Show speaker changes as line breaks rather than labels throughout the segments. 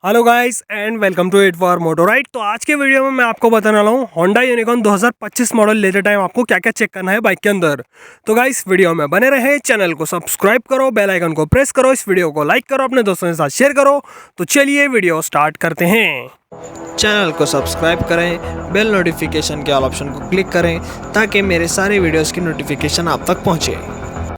Hello guys and welcome to it for moto ride. तो आज के वीडियो में मैं आपको बताने वाला हूँ होंडा यूनिकॉर्न 2025 मॉडल लेते टाइम आपको क्या क्या चेक करना है बाइक के अंदर। तो गाइस वीडियो में बने रहे, चैनल को सब्सक्राइब करो, बेल आइकन को प्रेस करो, इस वीडियो को लाइक करो, अपने दोस्तों के साथ शेयर करो। तो चलिए वीडियो स्टार्ट करते हैं।
चैनल को सब्सक्राइब करें, बेल नोटिफिकेशन के ऑल ऑप्शन को क्लिक करें ताकि मेरे सारे वीडियोस की नोटिफिकेशन आप तक पहुंचे।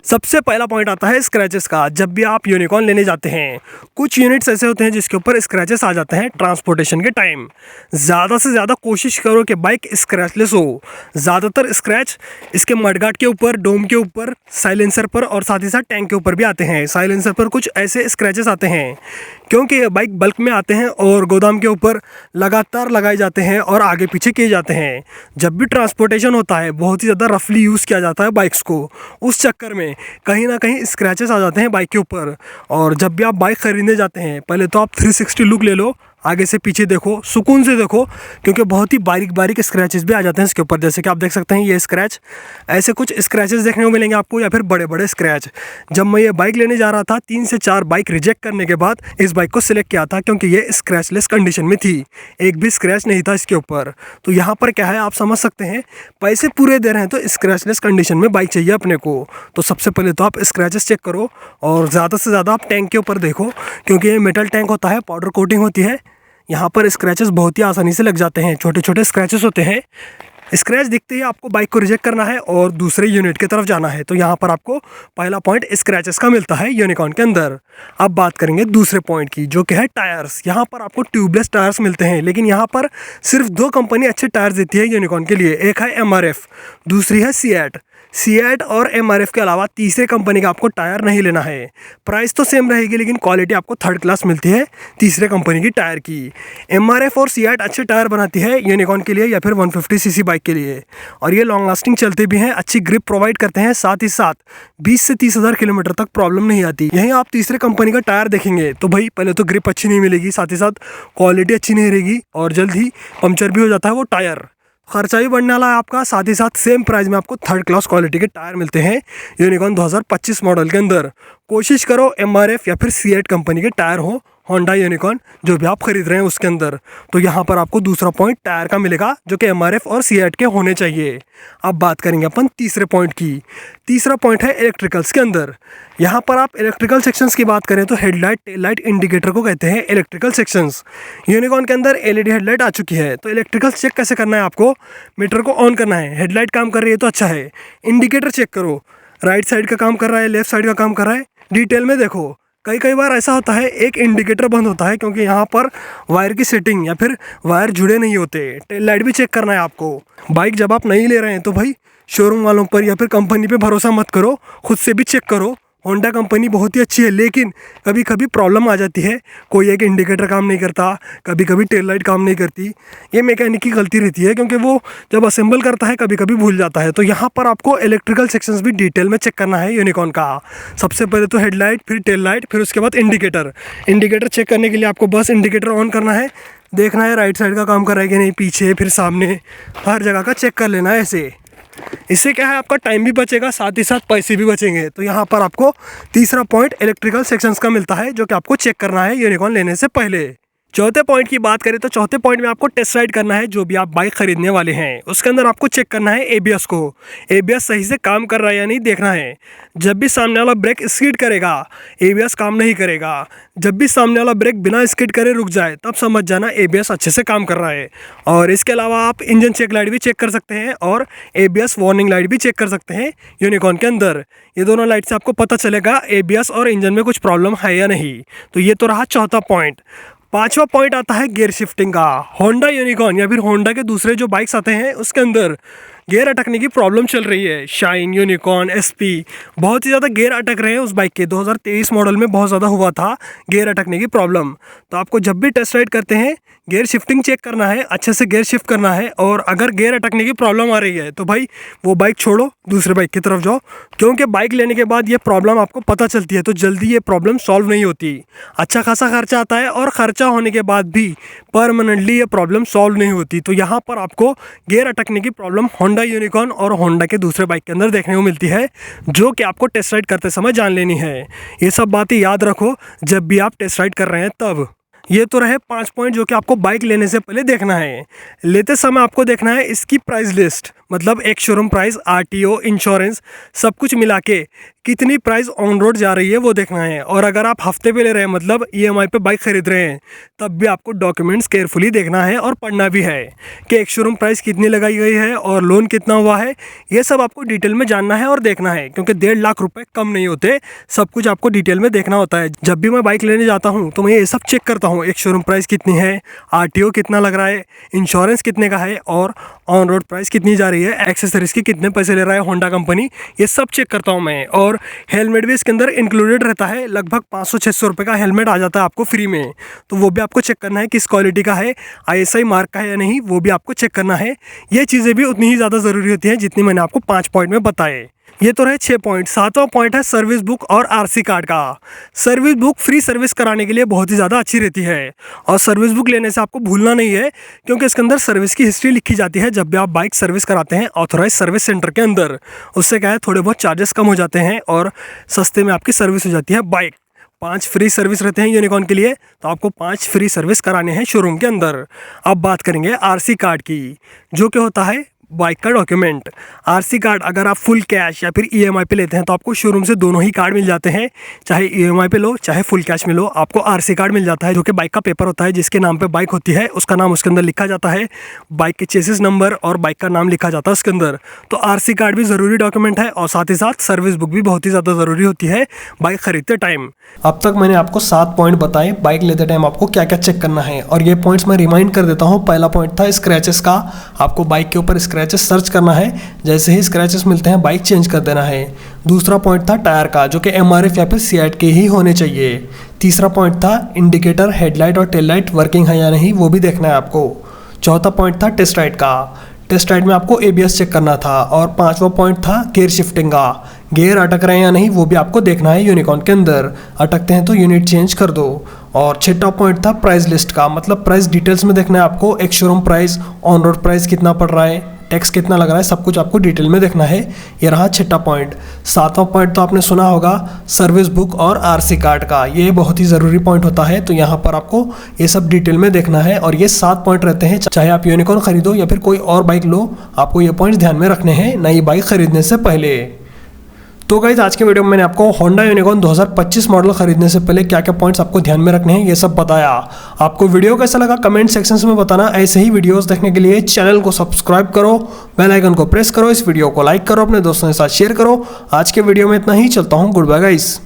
सबसे पहला पॉइंट आता है स्क्रैचेस का। जब भी आप यूनिकॉर्न लेने जाते हैं, कुछ यूनिट्स ऐसे होते हैं जिसके ऊपर स्क्रैचेस आ जाते हैं ट्रांसपोर्टेशन के टाइम। ज़्यादा से ज़्यादा कोशिश करो कि बाइक स्क्रैचलेस हो। ज़्यादातर स्क्रैच इसके मडगार्ड के ऊपर, डोम के ऊपर, साइलेंसर पर और साथ ही साथ टैंक के ऊपर भी आते हैं। साइलेंसर पर कुछ ऐसे स्क्रैचेस आते हैं क्योंकि ये बाइक बल्क में आते हैं और गोदाम के ऊपर लगातार लगाए जाते हैं और आगे पीछे किए जाते हैं। जब भी ट्रांसपोर्टेशन होता है बहुत ही ज़्यादा रफली यूज़ किया जाता है बाइक्स को, उस चक्कर में कहीं ना कहीं स्क्रैचेस आ जाते हैं बाइक के ऊपर। और जब भी आप बाइक ख़रीदने जाते हैं पहले तो आप 360 लुक ले लो, आगे से पीछे देखो, सुकून से देखो, क्योंकि बहुत ही बारीक बारीक स्क्रैचेस भी आ जाते हैं इसके ऊपर। जैसे कि आप देख सकते हैं ये स्क्रैच, ऐसे कुछ स्क्रैचेस देखने को मिलेंगे आपको, या फिर बड़े बड़े स्क्रैच। जब मैं ये बाइक लेने जा रहा था 3 से 4 बाइक रिजेक्ट करने के बाद इस बाइक को सिलेक्ट किया था, क्योंकि ये स्क्रैचलेस कंडीशन में थी, एक भी स्क्रैच नहीं था इसके ऊपर। तो यहाँ पर क्या है आप समझ सकते हैं, पैसे पूरे दे रहे हैं तो स्क्रैचलेस कंडीशन में बाइक चाहिए अपने को। तो सबसे पहले तो आप स्क्रैचेस चेक करो और ज़्यादा से ज़्यादा आप टैंक के ऊपर देखो, क्योंकि ये मेटल टैंक होता है, पाउडर कोटिंग होती है। यहाँ पर स्क्रैचेस बहुत ही आसानी से लग जाते हैं, छोटे छोटे स्क्रैचेस होते हैं। स्क्रैच दिखते ही आपको बाइक को रिजेक्ट करना है और दूसरे यूनिट की तरफ जाना है। तो यहाँ पर आपको पहला पॉइंट स्क्रैचेस का मिलता है यूनिकॉर्न के अंदर। अब बात करेंगे दूसरे पॉइंट की, जो कि है टायर्स। यहाँ पर आपको ट्यूबलेस टायर्स मिलते हैं, लेकिन यहाँ पर सिर्फ 2 कंपनी अच्छे टायर्स देती है यूनिकॉर्न के लिए। एक है MRF, दूसरी है सीएट और MRF के अलावा तीसरे कंपनी का आपको टायर नहीं लेना है। प्राइस तो सेम रहेगी लेकिन क्वालिटी आपको थर्ड क्लास मिलती है तीसरे कंपनी की टायर की। MRF और सीएट अच्छे टायर बनाती है यूनिकॉर्न के लिए या फिर 150cc बाइक के लिए, और ये लॉन्ग लास्टिंग चलते भी हैं, अच्छी ग्रिप प्रोवाइड करते हैं। साथ ही साथ 20 से 30 हज़ार किलोमीटर तक प्रॉब्लम नहीं आती। यहीं आप तीसरे कंपनी का टायर देखेंगे तो भाई पहले तो ग्रिप अच्छी नहीं मिलेगी, साथ ही साथ क्वालिटी अच्छी नहीं रहेगी और जल्द ही पंक्चर भी हो जाता है वो टायर। खर्चा भी बढ़ने वाला है आपका, साथ ही साथ सेम प्राइस में आपको थर्ड क्लास क्वालिटी के टायर मिलते हैं यूनिकॉर्न 2025 मॉडल के अंदर। कोशिश करो MRF या फिर सीएट कंपनी के टायर हो होंडा यूनिकॉर्न जो भी आप खरीद रहे हैं उसके अंदर। तो यहाँ पर आपको दूसरा पॉइंट टायर का मिलेगा जो कि MRF और सीएट के होने चाहिए। अब बात करेंगे अपन तीसरे पॉइंट की। तीसरा पॉइंट है इलेक्ट्रिकल्स के अंदर। यहाँ पर आप इलेक्ट्रिकल सेक्शंस की बात करें तो हेडलाइट, टेल लाइट, इंडिकेटर को कहते हैं इलेक्ट्रिकल सेक्शंस। यूनिकॉर्न के अंदर LED हेडलाइट आ चुकी है, तो इलेक्ट्रिकल चेक कैसे करना है आपको, मीटर को ऑन करना है, हेडलाइट काम कर रही है तो अच्छा है। इंडिकेटर चेक करो, राइट साइड का काम कर रहा है, लेफ्ट साइड का काम कर रहा है, डिटेल में देखो। कई बार ऐसा होता है एक इंडिकेटर बंद होता है क्योंकि यहाँ पर वायर की सेटिंग या फिर वायर जुड़े नहीं होते। टेल लाइट भी चेक करना है आपको। बाइक जब आप नहीं ले रहे हैं तो भाई शोरूम वालों पर या फिर कंपनी पे भरोसा मत करो, खुद से भी चेक करो। होंडा कंपनी बहुत ही अच्छी है लेकिन कभी कभी प्रॉब्लम आ जाती है, कोई एक इंडिकेटर काम नहीं करता, कभी कभी टेल लाइट काम नहीं करती। ये मैकेनिक की गलती रहती है क्योंकि वो जब असेंबल करता है कभी कभी भूल जाता है। तो यहाँ पर आपको इलेक्ट्रिकल सेक्शंस भी डिटेल में चेक करना है यूनिकॉर्न का। सबसे पहले तो हेडलाइट, फिर टेल लाइट, फिर उसके बाद इंडिकेटर चेक करने के लिए आपको बस इंडिकेटर ऑन करना है, देखना है राइट साइड का काम कर रहा है कि नहीं, पीछे फिर सामने, हर जगह का चेक कर लेना है ऐसे। इससे क्या है आपका टाइम भी बचेगा, साथ ही साथ पैसे भी बचेंगे। तो यहाँ पर आपको तीसरा पॉइंट इलेक्ट्रिकल सेक्शंस का मिलता है जो कि आपको चेक करना है यूनिकॉर्न लेने से पहले। चौथे पॉइंट की बात करें तो चौथे पॉइंट में आपको टेस्ट राइड करना है जो भी आप बाइक खरीदने वाले हैं। उसके अंदर आपको चेक करना है ABS को, ABS सही से काम कर रहा है या नहीं देखना है। जब भी सामने वाला ब्रेक स्किड करेगा ABS काम नहीं करेगा। जब भी सामने वाला ब्रेक बिना स्किड करे रुक जाए तब समझ जाना ABS अच्छे से काम कर रहा है। और इसके अलावा आप इंजन चेक लाइट भी चेक कर सकते हैं और ABS वार्निंग लाइट भी चेक कर सकते हैं यूनिकॉर्न के अंदर। ये दोनों लाइट से आपको पता चलेगा ABS और इंजन में कुछ प्रॉब्लम है या नहीं। तो ये तो रहा चौथा पॉइंट। पांचवा पॉइंट आता है गियर शिफ्टिंग का। होंडा यूनिकॉर्न या फिर होंडा के दूसरे जो बाइक्स आते हैं उसके अंदर गियर अटकने की प्रॉब्लम चल रही है। शाइन, यूनिकॉर्न, SP बहुत ही ज़्यादा गियर अटक रहे हैं उस बाइक के। 2023 मॉडल में बहुत ज़्यादा हुआ था गियर अटकने की प्रॉब्लम। तो आपको जब भी टेस्ट राइड करते हैं गियर शिफ्टिंग चेक करना है, अच्छे से गियर शिफ्ट करना है। और अगर गियर अटकने की प्रॉब्लम आ रही है तो भाई वो बाइक छोड़ो, दूसरे बाइक की तरफ जाओ, क्योंकि बाइक लेने के बाद ये प्रॉब्लम आपको पता चलती है तो जल्दी ये प्रॉब्लम सॉल्व नहीं होती। अच्छा खासा खर्चा आता है और खर्चा होने के बाद भी परमानेंटली ये प्रॉब्लम सॉल्व नहीं होती। तो यहाँ पर आपको गियर अटकने की प्रॉब्लम होंडा यूनिकॉर्न और होंडा के दूसरे बाइक के अंदर देखने को मिलती है, जो कि आपको टेस्ट राइड करते समय जान लेनी है। ये सब बातें याद रखो जब भी आप टेस्ट राइड कर रहे हैं तब। ये तो रहे 5 पॉइंट जो कि आपको बाइक लेने से पहले देखना है। लेते समय आपको देखना है इसकी प्राइस लिस्ट, मतलब एक शोरूम प्राइस, आरटीओ, इंश्योरेंस सब कुछ मिला के कितनी प्राइस ऑन रोड जा रही है वो देखना है। और अगर आप हफ्ते पे ले रहे हैं, मतलब ईएमआई पे बाइक खरीद रहे हैं, तब भी आपको डॉक्यूमेंट्स केयरफुली देखना है और पढ़ना भी है कि एक शोरूम प्राइस कितनी लगाई गई है और लोन कितना हुआ है। ये सब आपको डिटेल में जानना है और देखना है, क्योंकि 1.5 लाख रुपए कम नहीं होते, सब कुछ आपको डिटेल में देखना होता है। जब भी मैं बाइक लेने जाता हूँ तो मैं ये सब चेक करता हूँ, एक शोरूम प्राइस कितनी है, आरटीओ कितना लग रहा है, इंश्योरेंस कितने का है और ऑन रोड प्राइस कितनी जा रही है, एक्सेसरीज की कितने पैसे ले रहा है होंडा कंपनी, ये सब चेक करता हूँ मैं। और हेलमेट भी इसके अंदर इंक्लूडेड रहता है, लगभग 500-600 रुपये का हेलमेट आ जाता है आपको फ्री में, तो वो भी आपको चेक करना है किस क्वालिटी का है, ISI मार्क का है या नहीं, वो भी आपको चेक करना है। ये चीज़ें भी उतनी ही ज़्यादा ज़रूरी होती हैं जितनी मैंने आपको 5 पॉइंट में बताए। ये तो रहे 6 पॉइंट। 7वां पॉइंट है सर्विस बुक और आरसी कार्ड का। सर्विस बुक फ्री सर्विस कराने के लिए बहुत ही ज़्यादा अच्छी रहती है, और सर्विस बुक लेने से आपको भूलना नहीं है, क्योंकि इसके अंदर सर्विस की हिस्ट्री लिखी जाती है जब भी आप बाइक सर्विस कराते हैं ऑथोराइज सर्विस सेंटर के अंदर। उससे क्या है, थोड़े बहुत चार्जेस कम हो जाते हैं और सस्ते में आपकी सर्विस हो जाती है बाइक। 5 फ्री सर्विस रहते हैं यूनिकॉर्न के लिए, तो आपको 5 फ्री सर्विस कराने हैं शोरूम के अंदर। अब बात करेंगे आरसी कार्ड की, जो कि होता है बाइक का डॉक्यूमेंट। आरसी कार्ड अगर आप फुल कैश या फिर ईएमआई पे लेते हैं तो आपको शोरूम से दोनों ही कार्ड मिल जाते हैं, चाहे ईएमआई पे लो चाहे फुल कैश में लो, आपको आरसी कार्ड मिल जाता है, जो कि बाइक का पेपर होता है जिसके नाम पे बाइक होती है, उसका नाम उसके अंदर लिखा जाता है, बाइक के चेसिस नंबर और बाइक का नाम लिखा जाता है उसके अंदर। तो आरसी कार्ड भी ज़रूरी डॉक्यूमेंट है, और साथ ही साथ सर्विस बुक भी बहुत ही ज़्यादा ज़रूरी होती है बाइक खरीदते टाइम। अब तक मैंने आपको 7 पॉइंट बताए बाइक लेते टाइम आपको क्या क्या चेक करना है, और ये पॉइंट्स मैं रिमाइंड कर देता हूँ। पहला पॉइंट था स्क्रैचेस का, आपको बाइक के ऊपर स्क्रैचेस सर्च करना है, जैसे ही स्क्रैचेस मिलते हैं बाइक चेंज कर देना है। दूसरा पॉइंट था टायर का, जो कि एमआरएफ या फिर सीएट के ही होने चाहिए। तीसरा पॉइंट था इंडिकेटर, हेडलाइट और टेल लाइट वर्किंग है या नहीं, वो भी देखना है आपको। चौथा पॉइंट था टेस्ट राइड का, टेस्ट राइड में आपको एबीएस चेक करना था। और 5वां पॉइंट था गियर शिफ्टिंग का, गियर अटक रहे हैं या नहीं वो भी आपको देखना है यूनिकॉर्न के अंदर, अटकते हैं तो यूनिट चेंज कर दो। और 6वां पॉइंट था प्राइस लिस्ट का, मतलब प्राइस डिटेल्स में देखना है आपको, एक showroom price, on road price कितना पड़ रहा है, टैक्स कितना लग रहा है, सब कुछ आपको डिटेल में देखना है। ये रहा 6वां पॉइंट। 7वां पॉइंट तो आपने सुना होगा सर्विस बुक और आरसी कार्ड का, ये बहुत ही ज़रूरी पॉइंट होता है, तो यहाँ पर आपको ये सब डिटेल में देखना है। और ये 7 पॉइंट रहते हैं, चाहे आप यूनिकॉर्न खरीदो या फिर कोई और बाइक लो, आपको ये पॉइंट्स ध्यान में रखने हैं नई बाइक खरीदने से पहले। तो गाइज आज के वीडियो में मैंने आपको होंडा यूनिकॉर्न 2025 मॉडल खरीदने से पहले क्या क्या पॉइंट्स आपको ध्यान में रखने हैं ये सब बताया। आपको वीडियो कैसा लगा कमेंट सेक्शन में बताना। ऐसे ही वीडियोस देखने के लिए चैनल को सब्सक्राइब करो, बेल आइकन को प्रेस करो, इस वीडियो को लाइक करो, अपने दोस्तों के साथ शेयर करो। आज के वीडियो में इतना ही, चलता हूँ, गुड बाय गाइस।